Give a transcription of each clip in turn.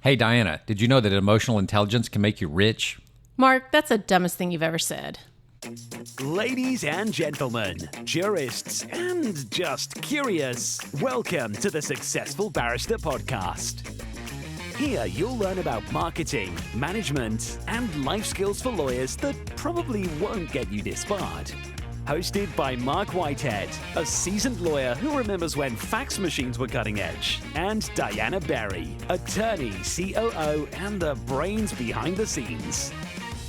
Hey, Diana, did you know that emotional intelligence can make you rich? Mark, that's the dumbest thing you've ever said. Ladies and gentlemen, jurists, and just curious, welcome to the Successful Barrister podcast. Here you'll learn about marketing, management, and life skills for lawyers that probably won't get you disbarred. Hosted by Marc Whitehead, a seasoned lawyer who remembers when fax machines were cutting edge, and Diana Berry, attorney, COO, and the brains behind the scenes.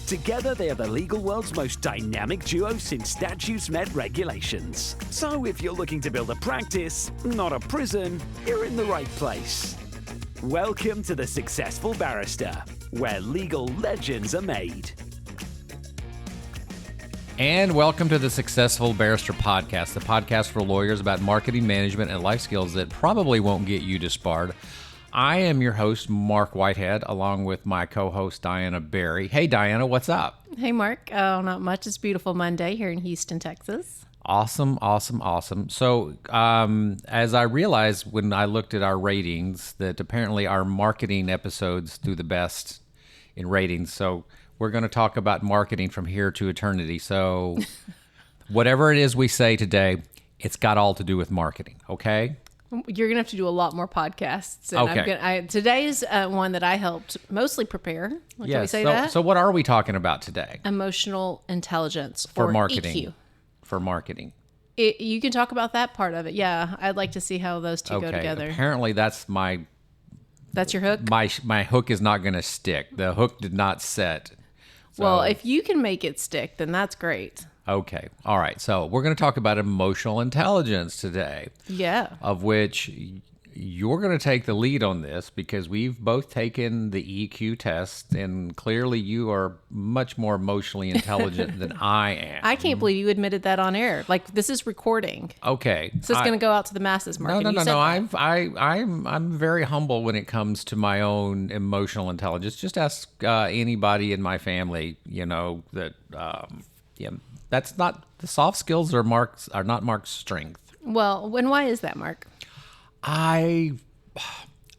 Together, they are the legal world's most dynamic duo since statutes met regulations. So if you're looking to build a practice, not a prison, you're in the right place. Welcome to the Successful Barrister, where legal legends are made. And welcome to the Successful Barrister podcast, the podcast for lawyers about marketing, management, and life skills that probably won't get you disbarred. I am your host, Marc Whitehead, along with my co-host, Diana Berry. Hey, Diana, what's up? Hey, Mark. Oh, not much. It's a beautiful Monday here in Houston, Texas. Awesome. So, as I realized when I looked at our ratings, that apparently our marketing episodes do the best in ratings. So we're going to talk about marketing from here to eternity. So whatever it is we say today, it's got all to do with marketing, okay? You're going to have to do a lot more podcasts. And Okay. Today's one that I helped mostly prepare. Can we say that? So what are we talking about today? Emotional intelligence For or marketing. EQ. For marketing. You can talk about that part of it. Yeah, I'd like to see how those two go together. Apparently that's That's your hook? my hook is not going to stick. The hook did not set. So, Well, if you can make it stick, then that's great. okay. All right. So we're going to talk about emotional intelligence today, Yeah. of which you're going to take the lead on this because we've both taken the EQ test, and clearly you are much more emotionally intelligent than I am. I can't believe you admitted that on air. Like, this is recording. Okay. So it's going to go out to the masses, Mark. No. and you said that. I'm very humble when it comes to my own emotional intelligence. Just ask anybody in my family. You know that. That's not the soft skills are not Mark's strength. Well, and why is that, Mark? I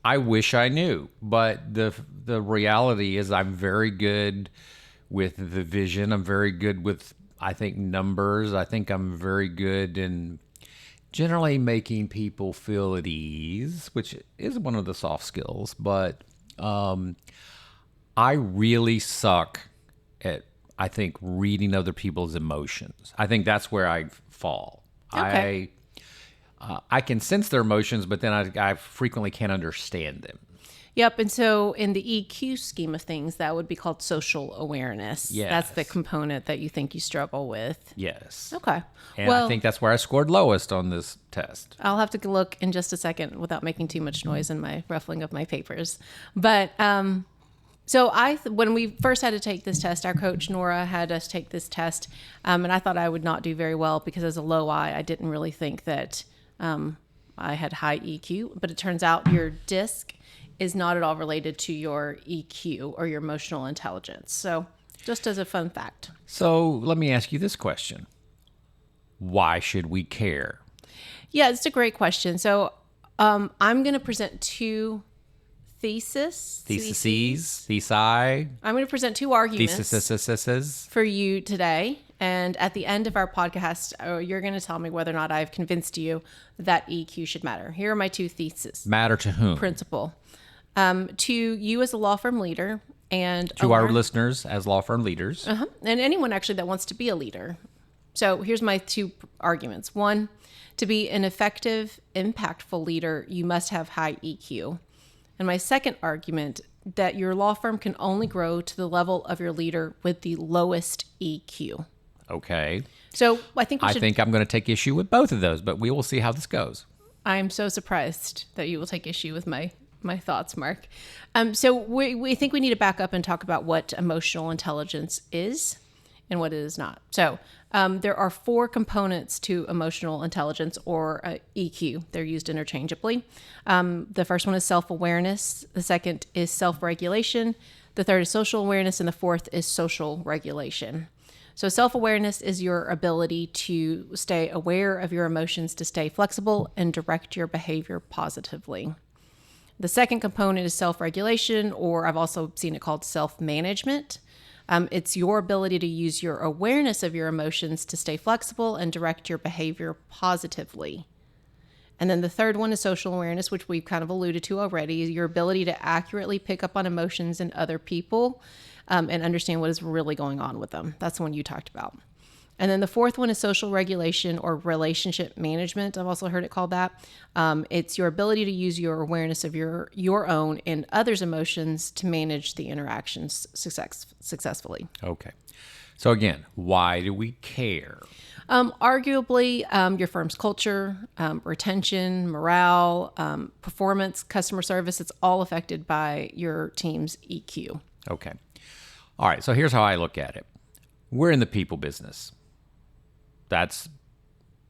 wish I knew, but the reality is I'm very good with the vision. I'm very good with, I think, numbers. I think I'm very good in generally making people feel at ease, which is one of the soft skills. But I really suck at, I think, reading other people's emotions. I think that's where I fall. Okay. I can sense their emotions, but then I frequently can't understand them. Yep. And so in the EQ scheme of things, that would be called social awareness. Yes. That's the component that you think you struggle with. Yes. Okay. And well, I think that's where I scored lowest on this test. I'll have to look in just a second without making too much noise in my ruffling of my papers. But so when we first had to take this test, our coach Nora had us take this test, and I thought I would not do very well because as a low I didn't really think that I had high EQ. But it turns out your DISC is not at all related to your EQ or your emotional intelligence. So just as a fun fact. So let me ask you this question. Why should we care? Yeah, it's a great question. So I'm going to present two theses. Thesi. I'm going to present two arguments Theses. for you today. And at the end of our podcast, you're going to tell me whether or not I've convinced you that EQ should matter. Here are my two theses. Matter to whom? Principle. To you as a law firm leader and To our listeners as law firm leaders. and anyone actually that wants to be a leader. So here's my two arguments. One, to be an effective, impactful leader, you must have high EQ. And my second argument, that your law firm can only grow to the level of your leader with the lowest EQ. Okay. So I think I think I'm going to take issue with both of those, but we will see how this goes. I'm so surprised that you will take issue with my thoughts, Mark. So we think we need to back up and talk about what emotional intelligence is and what it is not. So there are four components to emotional intelligence, or EQ. They're used interchangeably. The first one is self-awareness. The second is self-regulation. The third is social awareness. And the fourth is social regulation. So self-awareness is your ability to stay aware of your emotions, to stay flexible and direct your behavior positively. The second component is self-regulation, or I've also seen it called self-management. It's your ability to use your awareness of your emotions to stay flexible and direct your behavior positively. And then the third one is social awareness, which we've kind of alluded to already, your ability to accurately pick up on emotions in other people and understand what is really going on with them. That's the one you talked about. And then the fourth one is social regulation or relationship management. I've also heard it called that. It's your ability to use your awareness of your own and others' emotions to manage the interactions successfully. Okay. So again, why do we care? Arguably, your firm's culture, retention, morale, performance, customer service, it's all affected by your team's EQ. Okay. All right. So here's how I look at it. We're in the people business. That's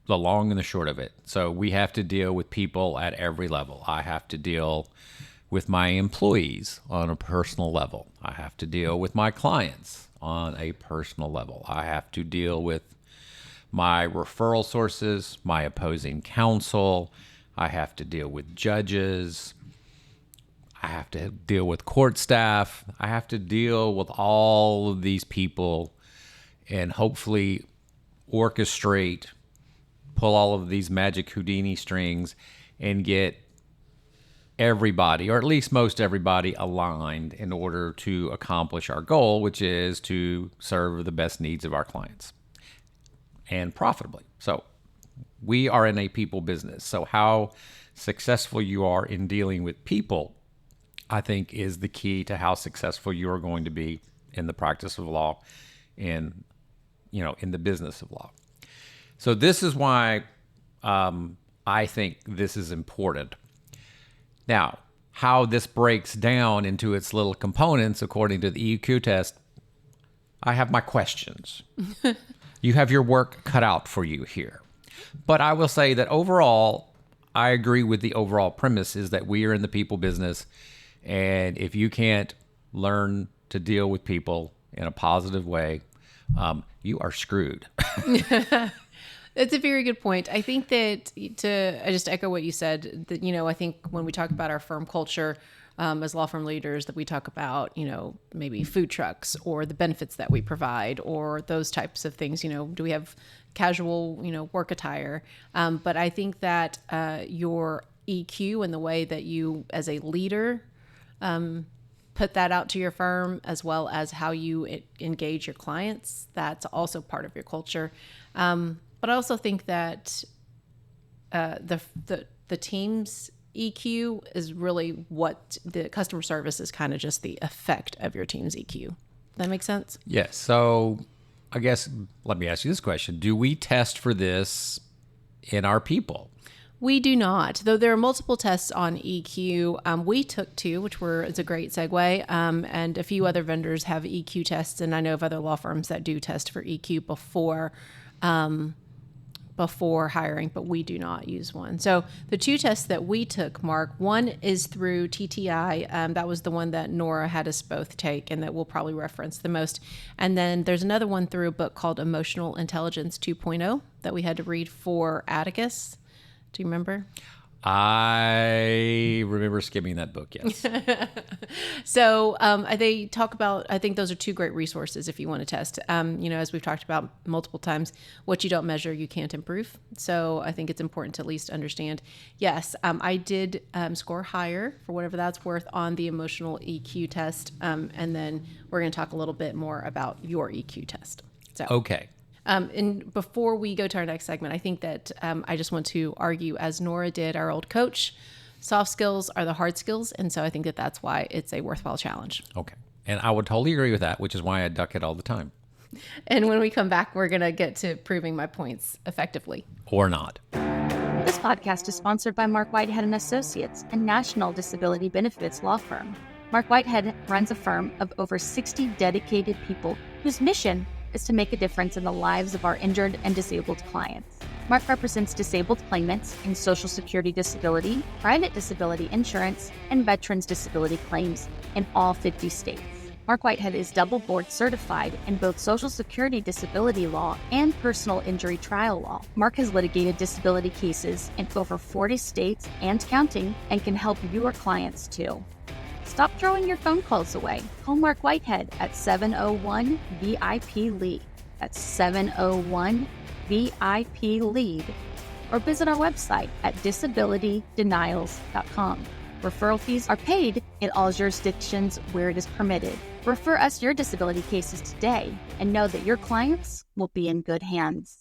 the long and the short of it. So we have to deal with people at every level. I have to deal with my employees on a personal level. I have to deal with my clients on a personal level. I have to deal with my referral sources, my opposing counsel. I have to deal with judges. I have to deal with court staff. I have to deal with all of these people and hopefully orchestrate, pull all of these magic Houdini strings and get everybody, or at least most everybody, aligned in order to accomplish our goal, which is to serve the best needs of our clients and profitably. So we are in a people business. So how successful you are in dealing with people, I think, is the key to how successful you are going to be in the practice of law and, in the business of law. So this is why I think this is important. Now, how this breaks down into its little components according to the EQ test, I have my questions. You have your work cut out for you here. But I will say that overall, I agree with the overall premise is that we are in the people business. And if you can't learn to deal with people in a positive way, you are screwed. That's a very good point. I think that I just echo what you said, that, I think when we talk about our firm culture as law firm leaders, that we talk about, maybe food trucks or the benefits that we provide or those types of things. Do we have casual, work attire? But I think that your EQ and the way that you as a leader put that out to your firm, as well as how you engage your clients, that's also part of your culture. But I also think that the team's EQ is really what the customer service is, kind of just the effect of your team's EQ. Does that make sense? Yes. So I guess let me ask you this question. Do we test for this in our people? We do not, though there are multiple tests on EQ. We took two, which it's a great segue, and a few other vendors have EQ tests, and I know of other law firms that do test for EQ before hiring, but we do not use one. So the two tests that we took, Mark, one is through TTI. That was the one that Nora had us both take and that we'll probably reference the most. And then there's another one through a book called Emotional Intelligence 2.0 that we had to read for Atticus. Do you remember? I remember skimming that book, yes. So they talk about, I think those are two great resources if you want to test. As we've talked about multiple times, what you don't measure, you can't improve. So I think it's important to at least understand. Yes, I did score higher, for whatever that's worth, on the emotional EQ test. And then we're going to talk a little bit more about your EQ test. So Okay. And before we go to our next segment, I think that I just want to argue, as Nora did, our old coach, soft skills are the hard skills. And so I think that that's why it's a worthwhile challenge. Okay. And I would totally agree with that, which is why I duck it all the time. And when we come back, we're going to get to proving my points effectively. Or not. This podcast is sponsored by Mark Whitehead and Associates, a national disability benefits law firm. Mark Whitehead runs a firm of over 60 dedicated people whose mission is to make a difference in the lives of our injured and disabled clients. Mark represents disabled claimants in Social Security disability, private disability insurance, and veterans disability claims in all 50 states. Mark Whitehead is double board certified in both Social Security disability law and personal injury trial law. Mark has litigated disability cases in over 40 states and counting and can help your clients too. Stop throwing your phone calls away. Call Mark Whitehead at 701-VIP-LEAD. That's 701-VIP-LEAD. Or visit our website at disabilitydenials.com. Referral fees are paid in all jurisdictions where it is permitted. Refer us your disability cases today and know that your clients will be in good hands.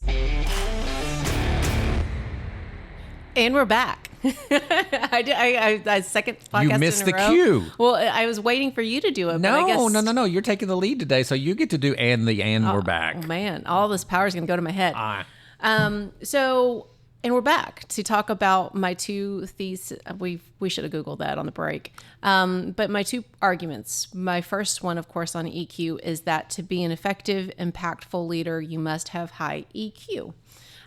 And we're back. I second podcast You missed in a the row. cue. Well, I was waiting for you to do it. but I guess, No. You're taking the lead today, so you get to do and we're back. Oh man, all this power is going to go to my head. Ah. And we're back to talk about my two theses. We should have Googled that on the break. But my two arguments. My first one, of course, on EQ is that to be an effective, impactful leader, you must have high EQ.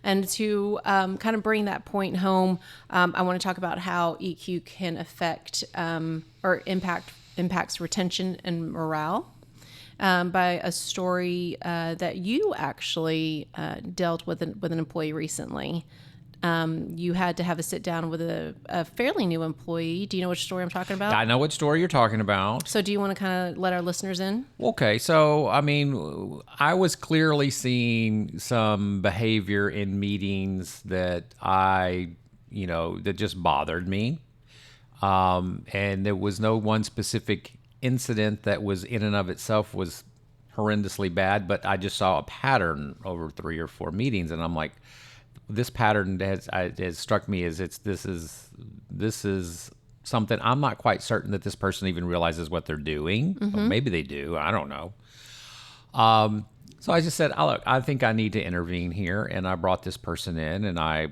And to kind of bring that point home, I want to talk about how EQ can affect or impacts retention and morale. By a story that you actually dealt with an employee recently. You had to have a sit down with a fairly new employee. Do you know which story I'm talking about? I know what story you're talking about. So do you want to kind of let our listeners in? Okay, so I mean, I was clearly seeing some behavior in meetings that that just bothered me. And there was no one specific incident that was in and of itself was horrendously bad, but I just saw a pattern over 3 or 4 meetings, and I'm like, this pattern has struck me as this is something I'm not quite certain that this person even realizes what they're doing. Or maybe they do. I don't know. So I just said, look, I think I need to intervene here, and I brought this person in, and I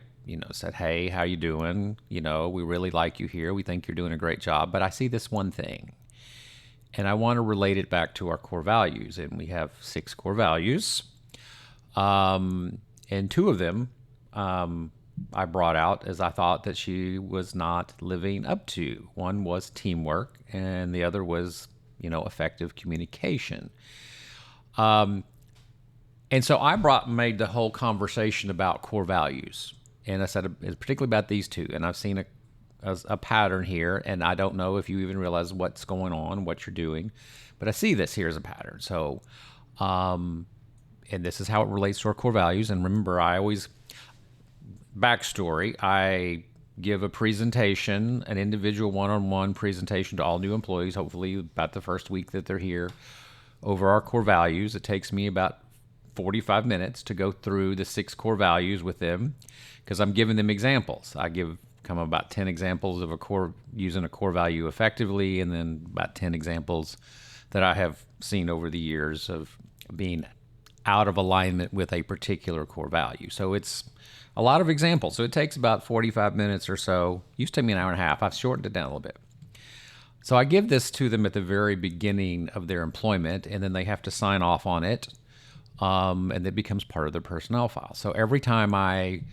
said, hey, how you doing? We really like you here. We think you're doing a great job, but I see this one thing. And I want to relate it back to our core values. And we have 6 core values. And 2 of them I brought out as I thought that she was not living up to. One was teamwork, and the other was, effective communication. And so I made the whole conversation about core values. And I said, particularly about these 2. And I've seen a pattern here, and I don't know if you even realize what's going on, what you're doing, but I see this here as a pattern. So, and this is how it relates to our core values. And remember, backstory, I give a presentation, an individual one-on-one presentation to all new employees, hopefully about the first week that they're here, over our core values. It takes me about 45 minutes to go through the 6 core values with them, because I'm giving them examples. I come about 10 examples of using a core value effectively, and then about 10 examples that I have seen over the years of being out of alignment with a particular core value. So it's a lot of examples. So it takes about 45 minutes or so. Used to take me an hour and a half. I've shortened it down a little bit. So I give this to them at the very beginning of their employment, and then they have to sign off on it, and it becomes part of their personnel file. So every time I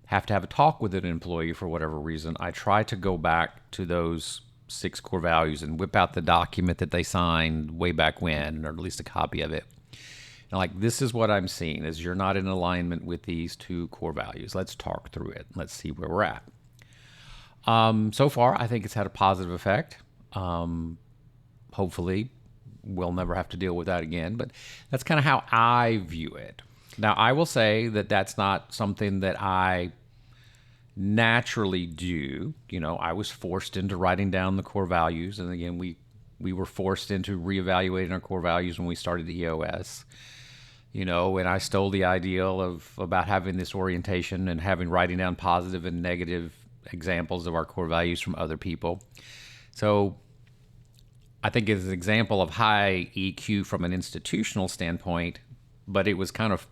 have to have a talk with an employee for whatever reason, I try to go back to those 6 core values and whip out the document that they signed way back when, or at least a copy of it. And this is what I'm seeing, is you're not in alignment with these 2 core values. Let's talk through it. Let's see where we're at. So far, I think it's had a positive effect. Hopefully, we'll never have to deal with that again. But that's kind of how I view it. Now, I will say that that's not something that I naturally do. I was forced into writing down the core values. And again, we were forced into reevaluating our core values when we started the EOS. And I stole the ideal about having this orientation and writing down positive and negative examples of our core values from other people. So I think it's an example of high EQ from an institutional standpoint, but it was kind of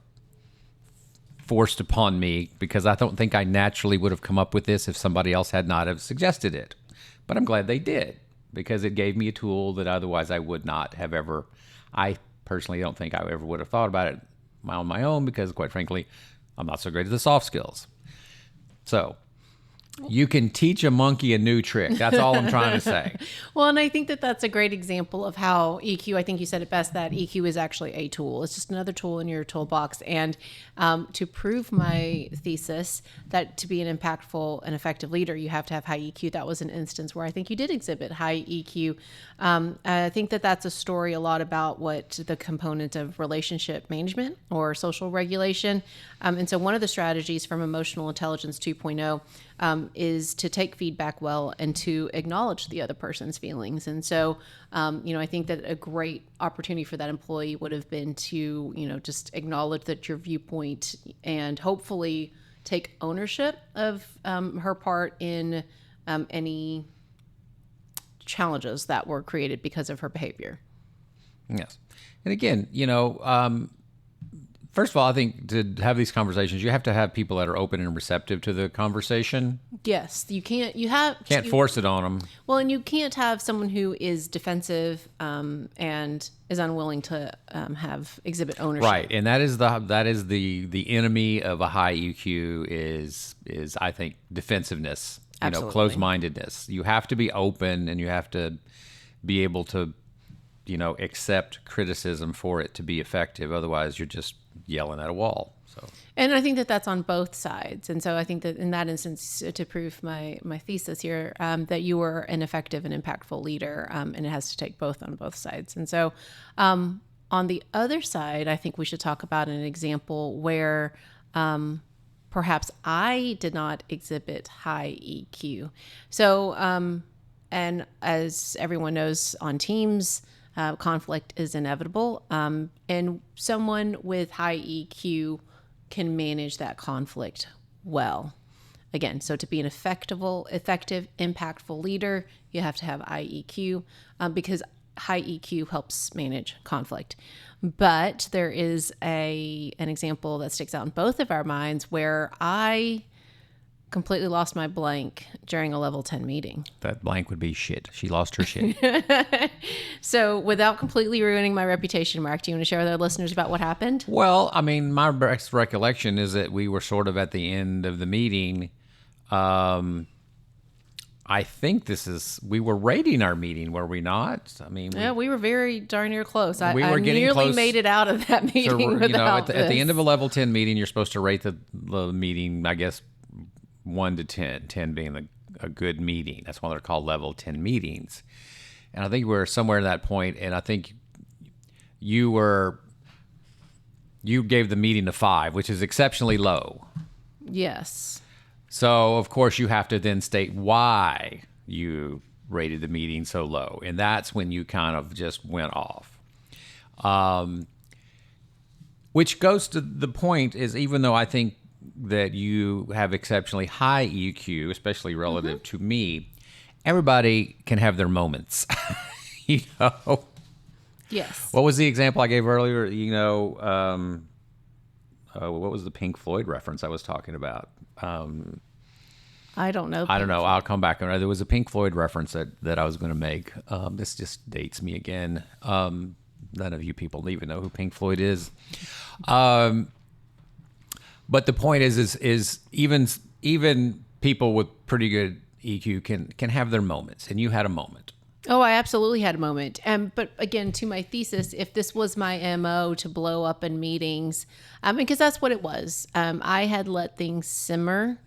forced upon me because I don't think I naturally would have come up with this if somebody else had not have suggested it. But I'm glad they did, because it gave me a tool that otherwise I would not have ever. I personally don't think I ever would have thought about it on my own, because quite frankly, I'm not so great at the soft skills. So You can teach a monkey a new trick. That's all I'm trying to say. Well, and I think that that's a great example of how EQ, I think you said it best, that EQ is actually a tool. It's just another tool in your toolbox. And to prove my thesis that to be an impactful and effective leader, you have to have high EQ. That was an instance where I think you did exhibit high EQ. I think that that's a story a lot about what the component of relationship management or social regulation. And so one of the strategies from Emotional Intelligence 2.0 is to take feedback well and to acknowledge the other person's feelings. And so, I think that a great opportunity for that employee would have been to, just acknowledge that your viewpoint and hopefully take ownership of her part in any challenges that were created because of her behavior. Yes. And again, first of all, I think to have these conversations, you have to have people that are open and receptive to the conversation. Yes, you can't. Can't force it on them. Well, and you can't have someone who is defensive and is unwilling to exhibit ownership. Right, and that is the enemy of a high EQ is I think defensiveness. Absolutely. Closed-mindedness. You have to be open, and you have to be able to, accept criticism for it to be effective. Otherwise, you're just yelling at a wall. So, and I think that that's on both sides. And so I think that in that instance, to prove my thesis here, that you were an effective and impactful leader, and it has to take both on both sides. And so on the other side, I think we should talk about an example where perhaps I did not exhibit high EQ. So, and as everyone knows on teams, conflict is inevitable, and someone with high EQ can manage that conflict well. Again, so to be an effective, impactful leader, you have to have high EQ because high EQ helps manage conflict. But there is an example that sticks out in both of our minds where I completely lost my blank during a level 10 meeting. That blank would be shit. She lost her shit. So without completely ruining my reputation, Mark, do you want to share with our listeners about what happened? Well, I mean, my best recollection is that we were sort of at the end of the meeting. I think we were rating our meeting, were we not? I mean, we were very darn near close. We were getting nearly close. Made it out of that meeting without at the end of a level 10 meeting, you're supposed to rate the meeting, I guess, 1 to 10, 10 being a good meeting. That's why they're called level 10 meetings. And I think we were somewhere in that point, and I think you gave the meeting a 5, which is exceptionally low. Yes. So, of course, you have to then state why you rated the meeting so low. And that's when you kind of just went off. Which goes to the point is, even though I think that you have exceptionally high EQ, especially relative to me, everybody can have their moments. Yes. What was the example I gave earlier? What was the Pink Floyd reference I was talking about? I don't know. I don't know. I'll come back. There was a Pink Floyd reference that I was going to make. This just dates me again. None of you people even know who Pink Floyd is. But the point is even people with pretty good EQ can have their moments, and you had a moment. Oh, I absolutely had a moment. But again, to my thesis, if this was my MO to blow up in meetings, because that's what it was. I had let things simmer,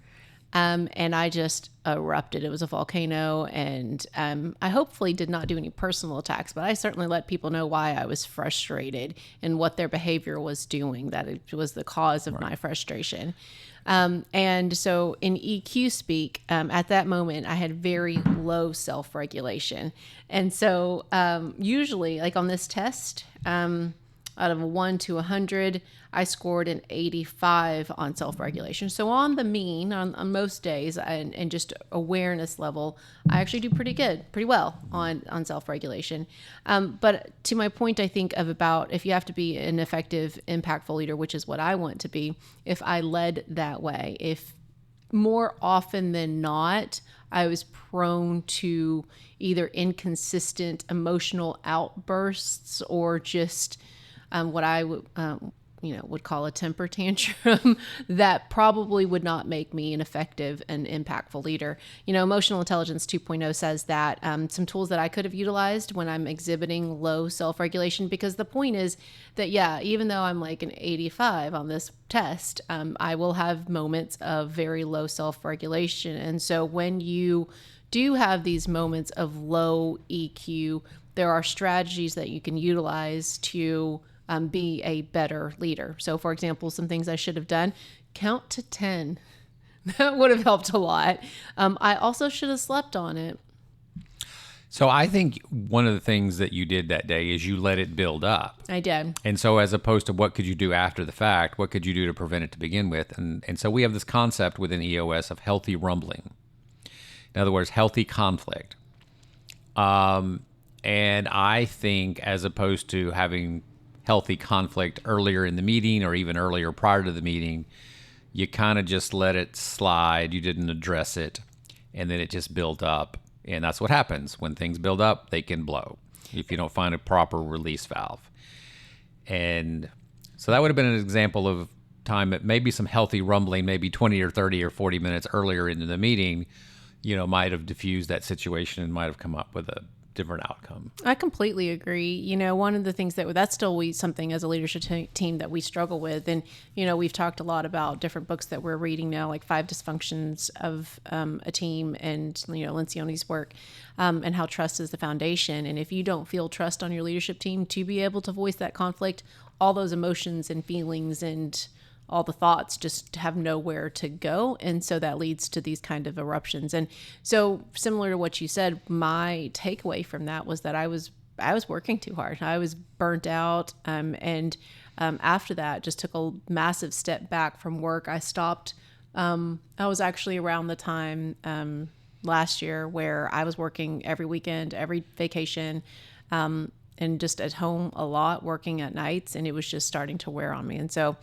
and I just erupted. It was a volcano, and I hopefully did not do any personal attacks, but I certainly let people know why I was frustrated and what their behavior was doing, that it was the cause of my frustration. And so in EQ speak, at that moment, I had very low self-regulation. And so usually, like on this test, out of a 1 to 100, I scored an 85 on self-regulation. So on the mean, on most days, and just awareness level, I actually do pretty well on self-regulation. But to my point, I think of about if you have to be an effective, impactful leader, which is what I want to be, if I led that way, if more often than not, I was prone to either inconsistent emotional outbursts or just what I would call a temper tantrum that probably would not make me an effective and impactful leader. Emotional Intelligence 2.0 says that some tools that I could have utilized when I'm exhibiting low self-regulation, because the point is that, even though I'm like an 85 on this test, I will have moments of very low self-regulation. And so when you do have these moments of low EQ, there are strategies that you can utilize to be a better leader. So, for example, some things I should have done: count to 10. That would have helped a lot. I also should have slept on it. So I think one of the things that you did that day is you let it build up. I did. And so as opposed to what could you do after the fact, what could you do to prevent it to begin with? And so we have this concept within EOS of healthy rumbling. In other words, healthy conflict. And I think as opposed to having healthy conflict earlier in the meeting or even earlier prior to the meeting, you kind of just let it slide. You didn't address it, and then it just built up. And that's what happens. When things build up, they can blow if you don't find a proper release valve. And so that would have been an example of time that maybe some healthy rumbling, maybe 20 or 30 or 40 minutes earlier into the meeting, might have diffused that situation and might have come up with a different outcome. I completely agree. One of the things that's still something as a leadership team that we struggle with. And, we've talked a lot about different books that we're reading now, like 5 Dysfunctions of a Team and, Lencioni's work, and how trust is the foundation. And if you don't feel trust on your leadership team to be able to voice that conflict, all those emotions and feelings and all the thoughts just have nowhere to go. And so that leads to these kind of eruptions. And so similar to what you said, my takeaway from that was that I was working too hard. I was burnt out. And after that, just took a massive step back from work. I stopped. I was actually around the time last year where I was working every weekend, every vacation, and just at home a lot, working at nights. And it was just starting to wear on me. And so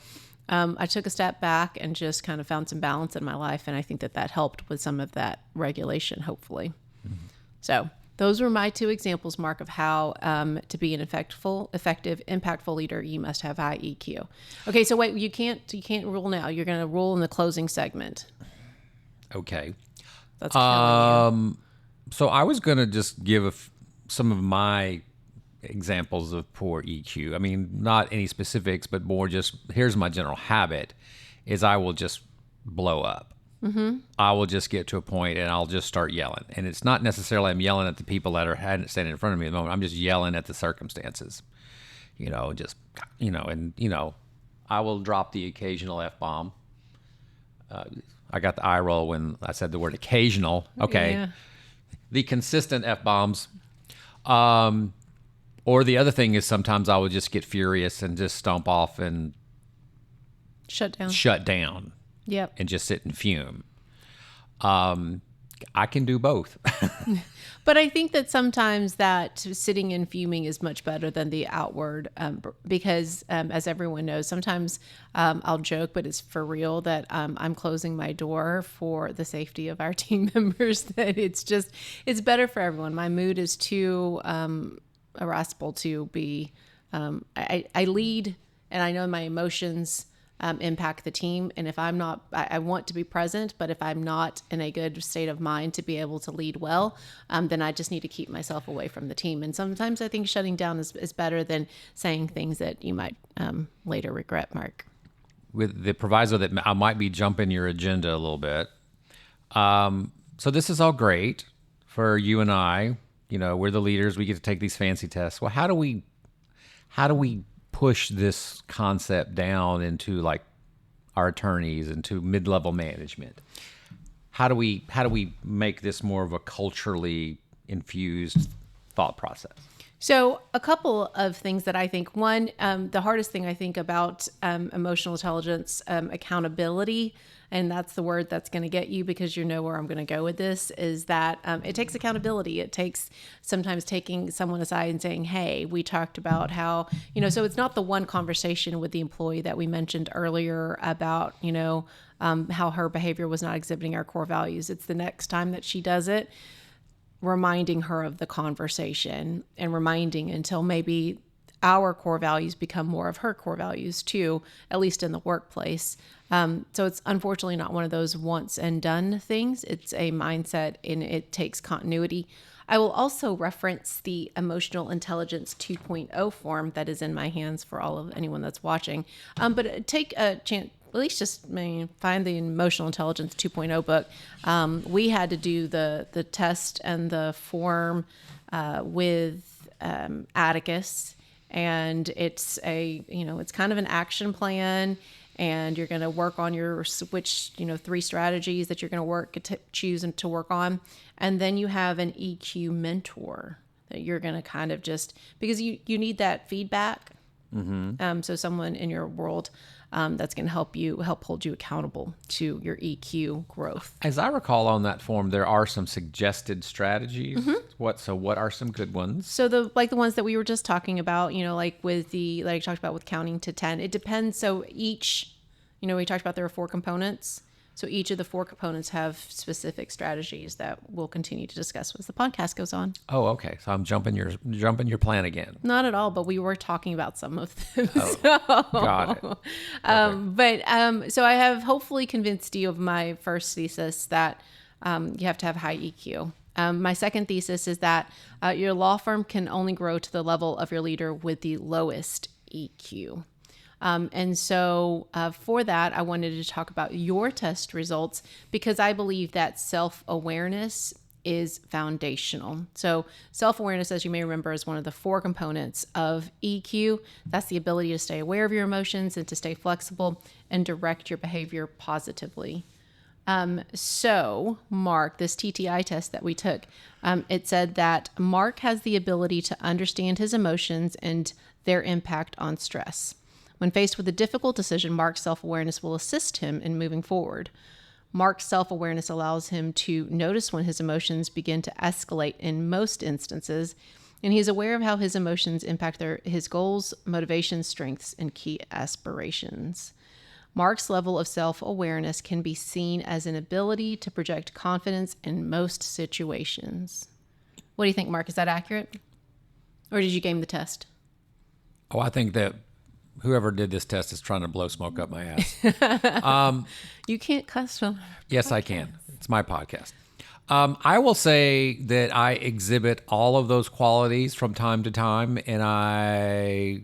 I took a step back and just kind of found some balance in my life. And I think that helped with some of that regulation, hopefully. Mm-hmm. So those were my 2 examples, Mark, of how to be an effective, impactful leader, you must have high EQ. Okay, so wait, you can't rule now. You're going to rule in the closing segment. Okay. That's killing you. So I was going to just give some of my examples of poor EQ. I mean, not any specifics, but more just here's my general habit is I will just blow up. Mm-hmm. I will just get to a point and I'll just start yelling. And it's not necessarily I'm yelling at the people that are standing in front of me at the moment. I'm just yelling at the circumstances, and I will drop the occasional F-bomb. I got the eye roll when I said the word occasional. Okay. Yeah. The consistent F-bombs. Or the other thing is sometimes I would just get furious and just stomp off and shut down. Yep. And just sit and fume. I can do both. But I think that sometimes that sitting and fuming is much better than the outward, because as everyone knows, sometimes I'll joke, but it's for real that I'm closing my door for the safety of our team members. That it's better for everyone. My mood is too irascible to be. I lead, and I know my emotions impact the team. And if I'm not, I want to be present, but if I'm not in a good state of mind to be able to lead well, then I just need to keep myself away from the team. And sometimes I think shutting down is better than saying things that you might later regret, Mark. With the proviso that I might be jumping your agenda a little bit. So this is all great for you and I. We're the leaders. We get to take these fancy tests. Well, how do we push this concept down into like our attorneys, into mid-level management? How do we make this more of a culturally infused thought process? So a couple of things that I think. One, the hardest thing I think about emotional intelligence, accountability, and that's the word that's going to get you because you know where I'm going to go with this, is that it takes accountability. It takes sometimes taking someone aside and saying, hey, we talked about how, so it's not the one conversation with the employee that we mentioned earlier about, how her behavior was not exhibiting our core values. It's the next time that she does it, reminding her of the conversation and reminding until maybe our core values become more of her core values too, at least in the workplace. So it's unfortunately not one of those once and done things. It's a mindset and it takes continuity. I will also reference the Emotional Intelligence 2.0 form that is in my hands for all of anyone that's watching. But take a chance, at least just find the Emotional Intelligence 2.0 book. We had to do the test and the form with Atticus, and it's it's kind of an action plan. And you're going to work on your 3 strategies that you're going to choose to work on. And then you have an EQ mentor that you're going to kind of because you need that feedback. Mm-hmm. So someone in your world that's going to help hold you accountable to your EQ growth. As I recall on that form, there are some suggested strategies. Mm-hmm. What are some good ones? So the ones that we were just talking about, like I talked about with counting to 10, it depends. So each, we talked about there are 4 components. So each of the 4 components have specific strategies that we'll continue to discuss as the podcast goes on. Oh, okay. So I'm jumping your plan again. Not at all, but we were talking about some of them. Got it. So I have hopefully convinced you of my first thesis that you have to have high EQ. My second thesis is that your law firm can only grow to the level of your leader with the lowest EQ. And so for that, I wanted to talk about your test results because I believe that self-awareness is foundational. So self-awareness, as you may remember, is one of the 4 components of EQ. That's the ability to stay aware of your emotions and to stay flexible and direct your behavior positively. So Marc, this TTI test that we took, it said that Marc has the ability to understand his emotions and their impact on stress. When faced with a difficult decision, Marc's self-awareness will assist him in moving forward. Marc's self-awareness allows him to notice when his emotions begin to escalate in most instances, and he is aware of how his emotions impact his goals, motivations, strengths, and key aspirations. Marc's level of self-awareness can be seen as an ability to project confidence in most situations. What do you think, Marc? Is that accurate? Or did you game the test? Oh, I think that whoever did this test is trying to blow smoke up my ass. You can't cuss on. Yes, I can. It's my podcast. I will say that I exhibit all of those qualities from time to time, and I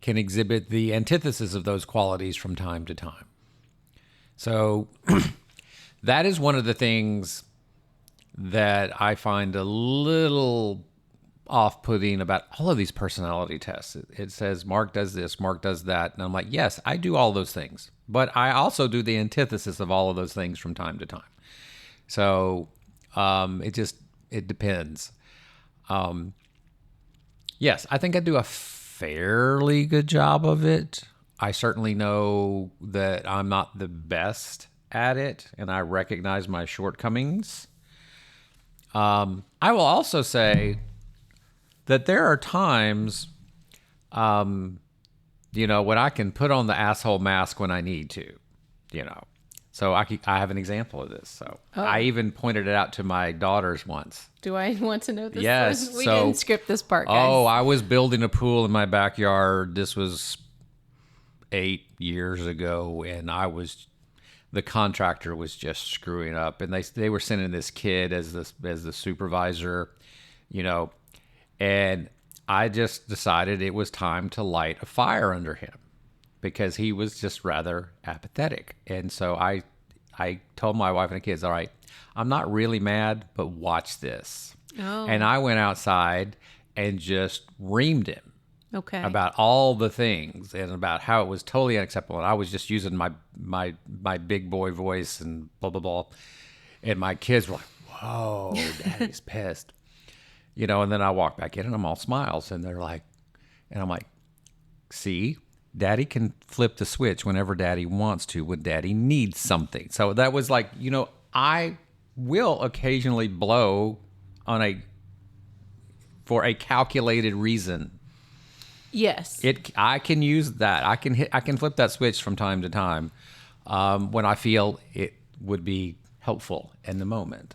can exhibit the antithesis of those qualities from time to time. So that is one of the things that I find a little off-putting about all of these personality tests. It says Marc does this, Marc does that, and I'm like, yes, I do all those things, but I also do the antithesis of all of those things from time to time. So it depends. Yes, I think I do a fairly good job of it. I certainly know that I'm not the best at it, and I recognize my shortcomings. I will also say that there are times, when I can put on the asshole mask when I need to, So I have an example of this. So I even pointed it out to my daughters once. Do I want to know this? Yes. We didn't script this part, guys. Oh, I was building a pool in my backyard. This was 8 years ago, and the contractor was just screwing up, and they were sending this kid as the supervisor, and I just decided it was time to light a fire under him because he was just rather apathetic. And so I told my wife and the kids, all right, I'm not really mad, but watch this. Oh. And I went outside and just reamed him. Okay. About all the things and about how it was totally unacceptable. And I was just using my big boy voice and blah, blah, blah. And my kids were like, whoa, Daddy's pissed. And then I walk back in and I'm all smiles. And they're like, and I'm like, see, Daddy can flip the switch whenever Daddy wants to when Daddy needs something. So that was like, I will occasionally blow for a calculated reason. Yes. I can use that. I can flip that switch from time to time when I feel it would be helpful in the moment.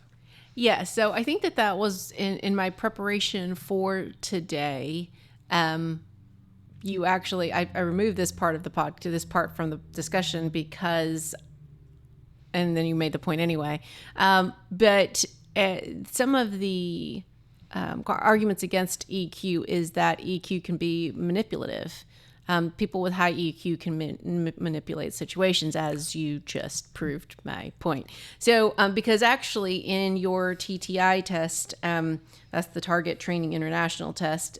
Yeah. So I think that was in my preparation for today. you actually, I removed this part of this part from the discussion because, and then you made the point anyway. But some of the arguments against EQ is that EQ can be manipulative. People with high EQ can manipulate situations, as you just proved my point. So, because actually in your TTI test, that's the Target Training International test,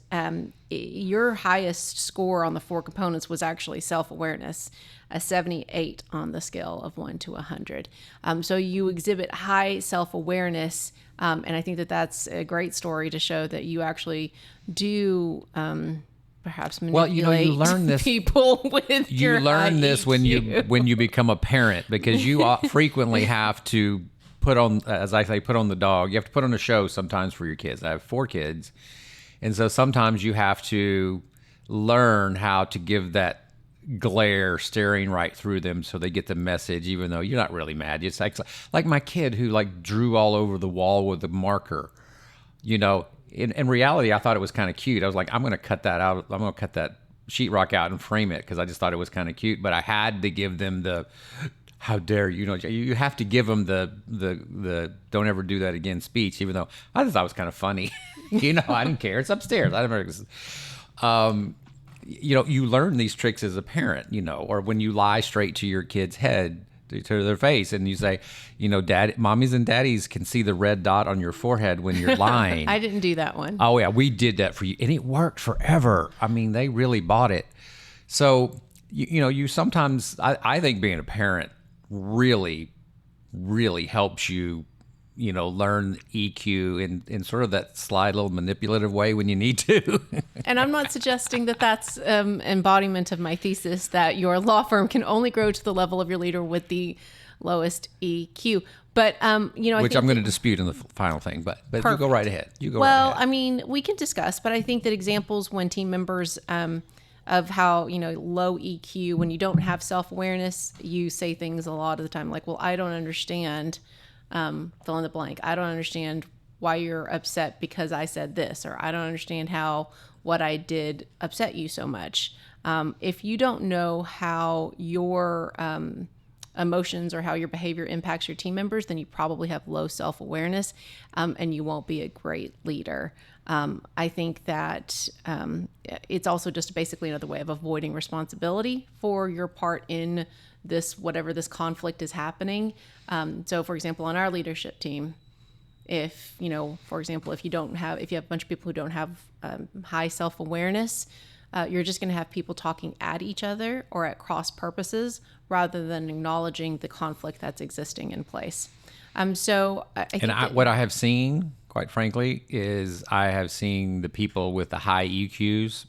your highest score on the 4 components was actually self-awareness, a 78 on the scale of 1 to 100. So you exhibit high self-awareness, and I think that that's a great story to show that you actually do perhaps manipulate you learn this, people with your learn this IEQ. when you become a parent, because you frequently have to put on, as I say, put on the dog. You have to put on a show sometimes for your kids. I have 4 kids, and so sometimes you have to learn how to give that glare staring right through them so they get the message, even though you're not really mad. It's like my kid who like drew all over the wall with a marker, you know. In reality, I thought it was kind of cute. I was like, I'm going to cut that out. I'm going to cut that sheetrock out and frame it because I just thought it was kind of cute. But I had to give them the, how dare you? You know, you have to give them the don't ever do that again speech, even though I just thought it was kind of funny. You know, I didn't care. It's upstairs. I never. You know, you learn these tricks as a parent, you know, or when you lie straight to your kid's head, to their face, and you say, you know, mommies and daddies can see the red dot on your forehead when you're lying. I didn't do that one. Oh yeah, we did that for you, and it worked forever. I mean, they really bought it. So you know, you sometimes, I think being a parent really, really helps you, you know, learn EQ in sort of that sly little manipulative way when you need to. And I'm not suggesting that that's embodiment of my thesis that your law firm can only grow to the level of your leader with the lowest EQ. But, you know, which I'm going to dispute in the final thing, but you go right ahead. Well, I mean, we can discuss, but I think that examples when team members of how, you know, low EQ, when you don't have self-awareness, you say things a lot of the time like, well, I don't understand, fill in the blank. I don't understand why you're upset because I said this, or I don't understand how what I did upset you so much. If you don't know how your emotions or how your behavior impacts your team members, then you probably have low self-awareness, and you won't be a great leader. I think that it's also just basically another way of avoiding responsibility for your part in this, whatever this conflict is happening. So for example, on our leadership team, if, you know, for example, if you have a bunch of people who don't have high self-awareness, you're just going to have people talking at each other or at cross purposes rather than acknowledging the conflict that's existing in place. So I think what I have seen, quite frankly, is I have seen the people with the high EQs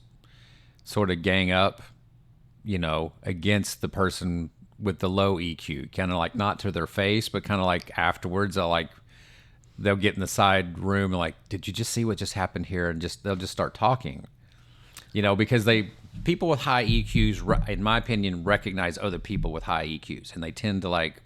sort of gang up, you know, against the person with the low EQ, kind of like not to their face, but kind of like afterwards, they'll get in the side room and like, did you just see what just happened here? And they'll just start talking, you know, because people with high EQs, in my opinion, recognize other people with high EQs, and they tend to like,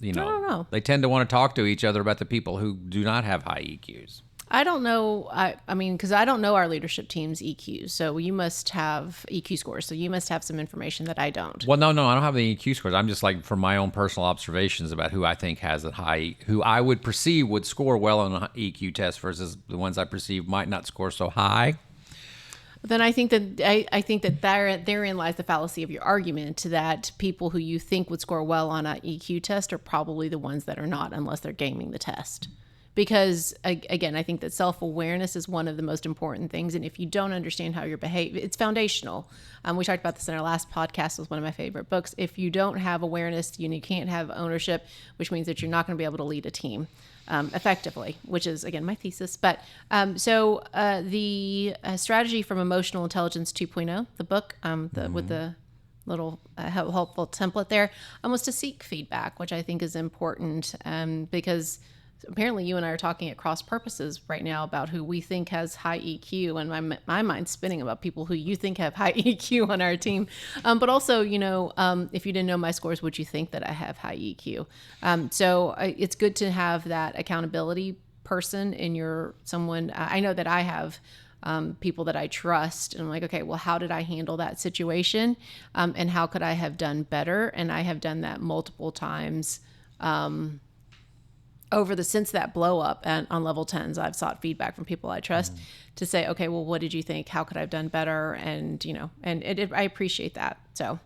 you know, I don't know. They tend to want to talk to each other about the people who do not have high EQs. I don't know. I mean, because I don't know our leadership team's EQs. So you must have EQ scores. So you must have some information that I don't. Well, no, I don't have any EQ scores. I'm just like, from my own personal observations about who I think has a high, who I would perceive would score well on an EQ test versus the ones I perceive might not score so high. Then I think that therein lies the fallacy of your argument, that people who you think would score well on an EQ test are probably the ones that are not, unless they're gaming the test. Because, again, I think that self-awareness is one of the most important things. And if you don't understand how you behave, it's foundational. We talked about this in our last podcast. It was one of my favorite books. If you don't have awareness, you can't have ownership, which means that you're not going to be able to lead a team effectively, which is, again, my thesis. But so the Strategy from Emotional Intelligence 2.0, the book with the little helpful template there, was to seek feedback, which I think is important because apparently you and I are talking at cross purposes right now about who we think has high EQ, and my mind's spinning about people who you think have high EQ on our team. But also, if you didn't know my scores, would you think that I have high EQ? So it's good to have that accountability person in someone. I know that I have people that I trust. And I'm like, okay, well, how did I handle that situation? And how could I have done better? And I have done that multiple times since that blow up and on level 10s. I've sought feedback from people I trust to say, okay, well, what did you think? How could I have done better? And, I appreciate that. So,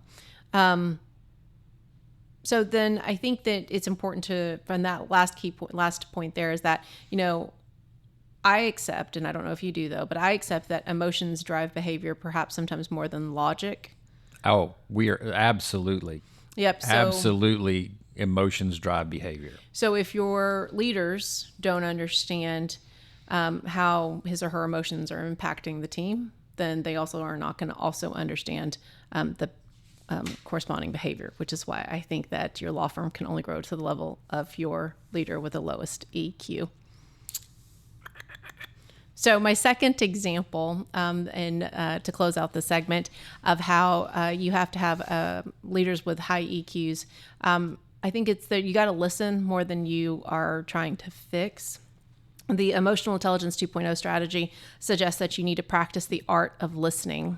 so then I think that it's important from that last point there is that, I accept, and I don't know if you do though, but I accept that emotions drive behavior perhaps sometimes more than logic. Oh, we are absolutely. Yep. So, absolutely. Emotions drive behavior. So if your leaders don't understand how his or her emotions are impacting the team, then they also are not going to also understand the corresponding behavior, which is why I think that your law firm can only grow to the level of your leader with the lowest EQ. So my second example, to close out the segment of how you have to have leaders with high EQs, I think it's that you got to listen more than you are trying to fix. The Emotional Intelligence 2.0 strategy suggests that you need to practice the art of listening.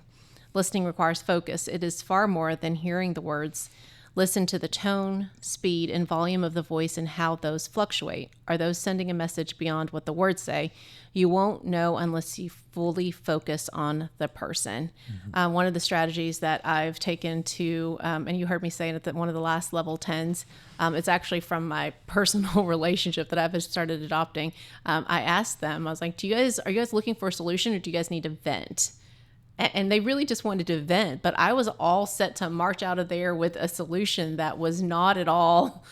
Listening requires focus. It is far more than hearing the words. Listen to the tone, speed, and volume of the voice and how those fluctuate. Are those sending a message beyond what the words say? You won't know unless you fully focus on the person. Mm-hmm. One of the strategies that I've taken to, and you heard me say it at one of the last level 10s, it's actually from my personal relationship that I've started adopting. I asked them, I was like, are you guys looking for a solution or do you guys need to vent? And they really just wanted to vent, but I was all set to march out of there with a solution that was not at all,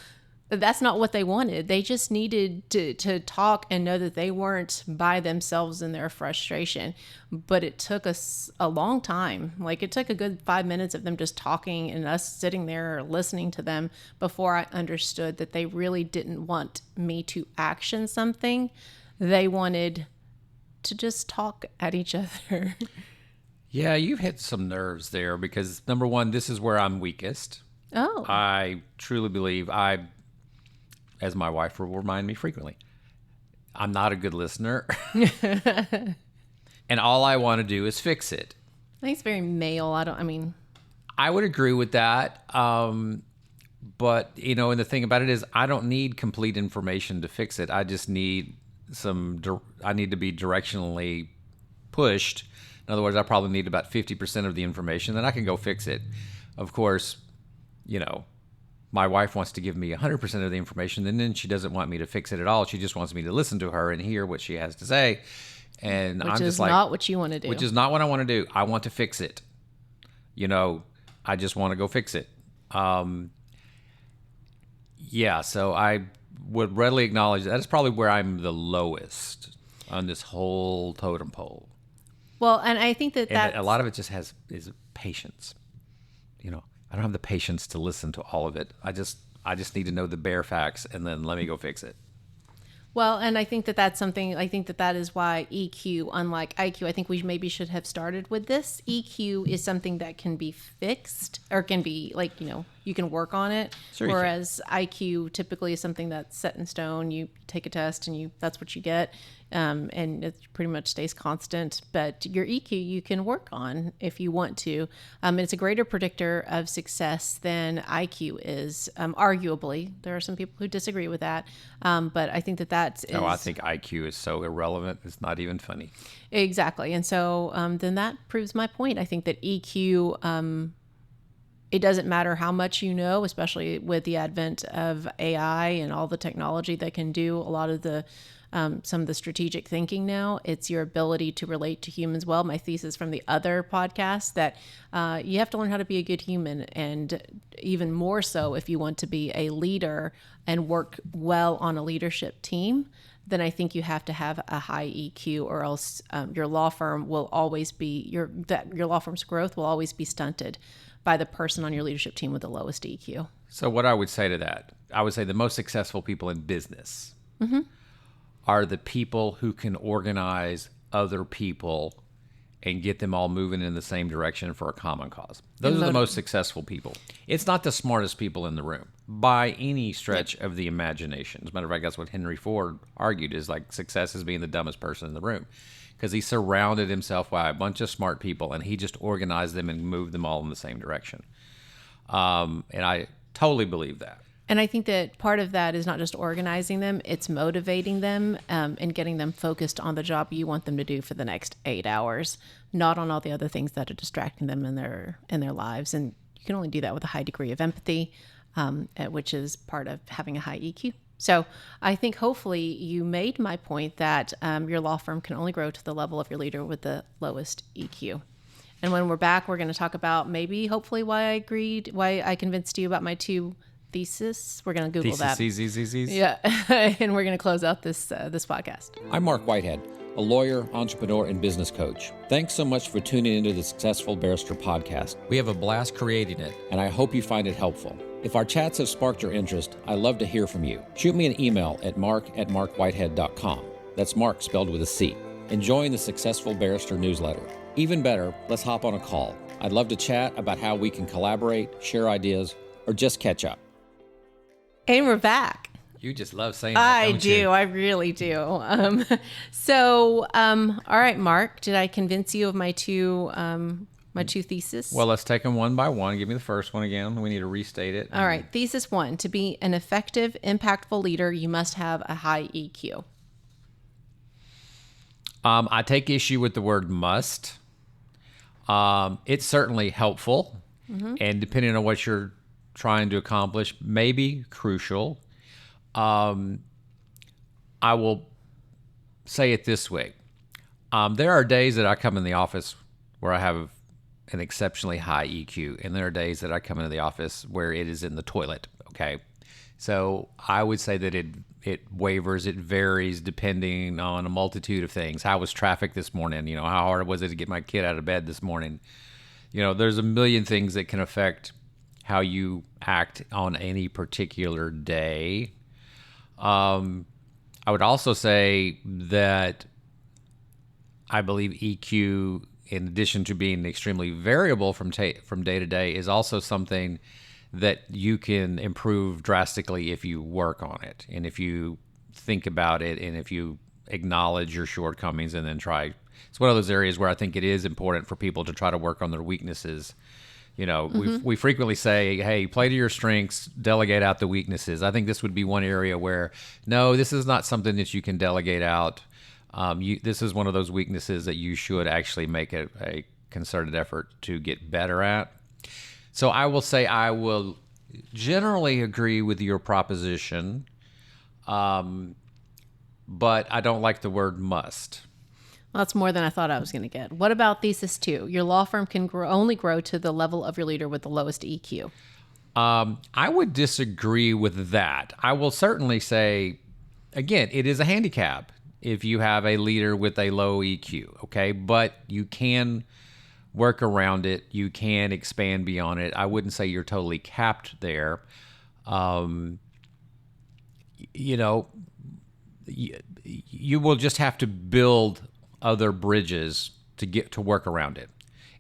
that's not what they wanted. They just needed to talk and know that they weren't by themselves in their frustration. But it took us a long time. Like it took a good 5 minutes of them just talking and us sitting there listening to them before I understood that they really didn't want me to action something. They wanted to just talk at each other. Yeah, you've hit some nerves there because, number one, this is where I'm weakest. Oh. I truly believe as my wife will remind me frequently, I'm not a good listener. And all I want to do is fix it. I think it's very male. I would agree with that. But, and the thing about it is I don't need complete information to fix it. I just need I need to be directionally pushed. In other words, I probably need about 50% of the information, then I can go fix it. Of course, my wife wants to give me 100% of the information, and then she doesn't want me to fix it at all. She just wants me to listen to her and hear what she has to say. And I'm just like... Which is not what you want to do. Which is not what I want to do. I want to fix it. I just want to go fix it. So I would readily acknowledge that is probably where I'm the lowest on this whole totem pole. Well, and I think that a lot of it just is patience. I don't have the patience to listen to all of it. I just need to know the bare facts and then let me go fix it. Well, and I think that's something, I think that is why EQ, unlike IQ, I think we maybe should have started with this. EQ is something that can be fixed or can be you can work on it. Sure, whereas IQ typically is something that's set in stone. You take a test and that's what you get. And it pretty much stays constant. But your EQ you can work on if you want to. And it's a greater predictor of success than IQ is. Arguably, there are some people who disagree with that. But I think that is... Oh, I think IQ is so irrelevant. It's not even funny. Exactly. And so then that proves my point. I think that EQ... it doesn't matter how much you know, especially with the advent of AI and all the technology that can do a lot of the some of the strategic thinking now. It's your ability to relate to humans well. My thesis from the other podcast that you have to learn how to be a good human, and even more so if you want to be a leader and work well on a leadership team, then I think you have to have a high EQ, or else your law firm will always be your law firm's growth will always be stunted by the person on your leadership team with the lowest EQ. So what I would say to that, I would say the most successful people in business are the people who can organize other people and get them all moving in the same direction for a common cause. Those are the most successful people. It's not the smartest people in the room by any stretch of the imagination. As a matter of fact, that's what Henry Ford argued, is like success is being the dumbest person in the room. because he surrounded himself by a bunch of smart people and he just organized them and moved them all in the same direction. And I totally believe that. And I think that part of that is not just organizing them, it's motivating them and getting them focused on the job you want them to do for the next 8 hours, not on all the other things that are distracting them in their lives. And you can only do that with a high degree of empathy, which is part of having a high EQ. So I think hopefully you made my point that your law firm can only grow to the level of your leader with the lowest EQ. And when we're back, we're going to talk about hopefully why I convinced you about my 2 thesis. We're going to Google that. Yeah. And we're going to close out this podcast. I'm Marc Whitehead, a lawyer, entrepreneur, and business coach. Thanks so much for tuning into the Successful Barrister podcast. We have a blast creating it. And I hope you find it helpful. If our chats have sparked your interest, I'd love to hear from you. Shoot me an email at mark@markwhitehead.com. That's Mark spelled with a C. Enjoying the Successful Barrister newsletter. Even better, let's hop on a call. I'd love to chat about how we can collaborate, share ideas, or just catch up. And we're back. You just love saying that, I don't do. you? I really do. All right, Mark, did I convince you of my two theses? Well, let's take them one by one. Give me the first one again. We need to restate it. All right. Thesis 1, to be an effective, impactful leader, you must have a high EQ. I take issue with the word must. It's certainly helpful, and depending on what you're trying to accomplish, maybe crucial. I will say it this way. There are days that I come in the office where I have an exceptionally high EQ, and there are days that I come into the office where it is in the toilet, okay? So I would say that it wavers, it varies depending on a multitude of things. How was traffic this morning? How hard was it to get my kid out of bed this morning? There's a million things that can affect how you act on any particular day. I would also say that I believe EQ, in addition to being extremely variable from day to day, is also something that you can improve drastically if you work on it and if you think about it and if you acknowledge your shortcomings and then try. It's one of those areas where I think it is important for people to try to work on their weaknesses. We frequently say, hey, play to your strengths, delegate out the weaknesses. I think this would be one area where, no, this is not something that you can delegate out. This is one of those weaknesses that you should actually make a concerted effort to get better at. So I will say I will generally agree with your proposition, but I don't like the word must. Well, that's more than I thought I was going to get. What about thesis 2? Your law firm can only grow to the level of your leader with the lowest EQ. I would disagree with that. I will certainly say, again, it is a handicap if you have a leader with a low EQ, okay? But you can work around it. You can expand beyond it. I wouldn't say you're totally capped there. You will just have to build other bridges to get to work around it.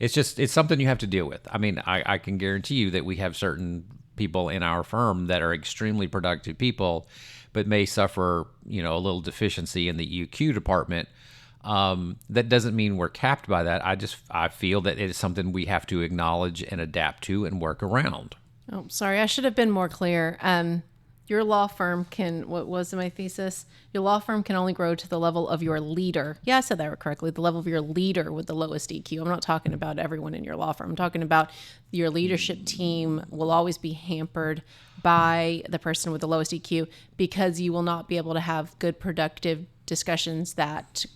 It's something you have to deal with. I mean, I can guarantee you that we have certain people in our firm that are extremely productive people, but may suffer, a little deficiency in the EQ department. That doesn't mean we're capped by that. I feel that it is something we have to acknowledge and adapt to and work around. Oh, sorry. I should have been more clear. Your law firm what was my thesis? Your law firm can only grow to the level of your leader. Yeah, I said that correctly. The level of your leader with the lowest EQ. I'm not talking about everyone in your law firm. I'm talking about your leadership team will always be hampered by the person with the lowest EQ because you will not be able to have good, productive discussions that,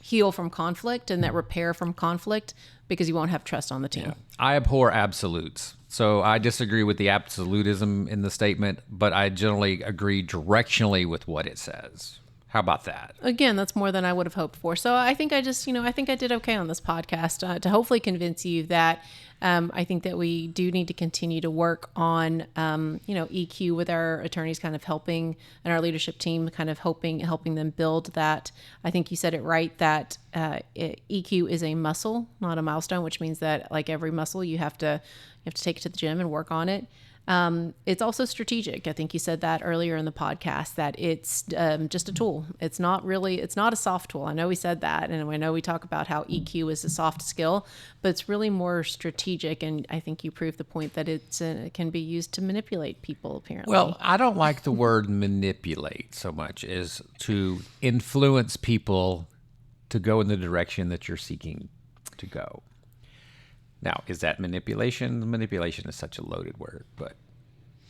heal from conflict and that repair from conflict because you won't have trust on the team. Yeah. I abhor absolutes. So I disagree with the absolutism in the statement, but I generally agree directionally with what it says. How about that? Again, that's more than I would have hoped for. So I think I did okay on this podcast to hopefully convince you that I think that we do need to continue to work on, EQ with our attorneys kind of helping and our leadership team kind of helping them build that. I think you said it right that EQ is a muscle, not a milestone, which means that like every muscle you have to take it to the gym and work on it. It's also strategic. I think you said that earlier in the podcast, that it's just a tool. It's not a soft tool. I know we said that, and I know we talk about how EQ is a soft skill, but it's really more strategic. And I think you proved the point that it can be used to manipulate people, apparently. Well, I don't like the word manipulate so much as to influence people to go in the direction that you're seeking to go. Now, is that manipulation? Manipulation is such a loaded word, but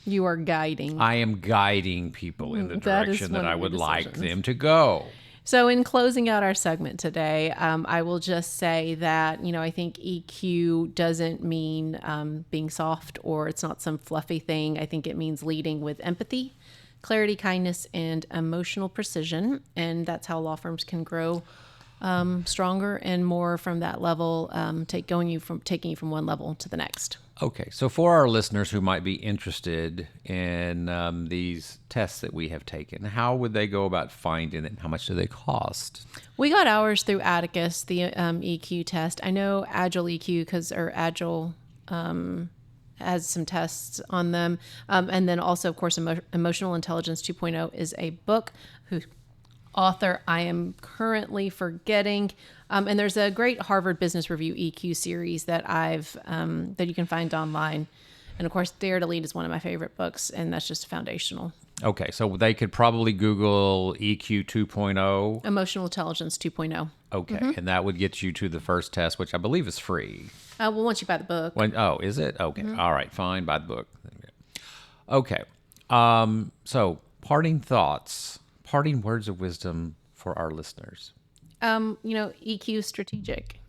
you are guiding. I am guiding people in the direction that I would like them to go. So in closing out our segment today, I will just say that, I think EQ doesn't mean being soft, or it's not some fluffy thing. I think it means leading with empathy, clarity, kindness, and emotional precision. And that's how law firms can grow stronger and more from that level, taking you from one level to the next. Okay, so for our listeners who might be interested in these tests that we have taken, how would they go about finding it, and how much do they cost? We got ours through Atticus, the EQ test. I know Agile EQ Agile has some tests on them, and then also, of course, Emotional Intelligence 2.0 is a book whose author I am currently forgetting. And there's a great Harvard Business Review EQ series that that you can find online. And of course, Dare to Lead is one of my favorite books, and that's just foundational. Okay, so they could probably Google EQ 2.0. Emotional Intelligence 2.0. Okay, and that would get you to the first test, which I believe is free. Well, once you buy the book. Is it? Okay, all right, fine, buy the book. Okay, so parting thoughts. Parting words of wisdom for our listeners. EQ is strategic.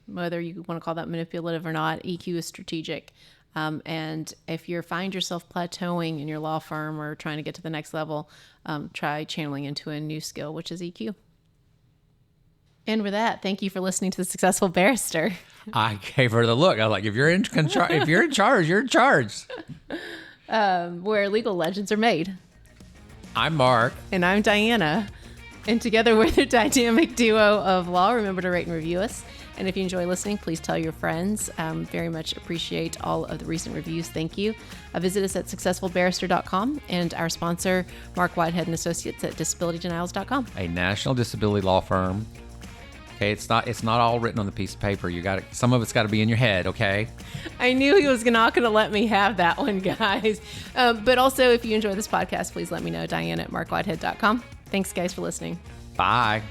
Whether you want to call that manipulative or not, EQ is strategic. And if you find yourself plateauing in your law firm or trying to get to the next level, try channeling into a new skill, which is EQ. And with that, thank you for listening to The Successful Barrister. I gave her the look. I was like, if you're in charge, you're in charge. Where legal legends are made. I'm Mark. And I'm Diana. And together we're the dynamic duo of law. Remember to rate and review us. And if you enjoy listening, please tell your friends. Very much appreciate all of the recent reviews. Thank you. Visit us at successfulbarrister.com and our sponsor, Marc Whitehead & Associates at disabilitydenials.com. A national disability law firm. Okay, it's not all written on the piece of paper. Some of it's got to be in your head, okay? I knew he was not going to let me have that one, guys. But also, if you enjoy this podcast, please let me know. Diana at markwhitehead.com. Thanks, guys, for listening. Bye.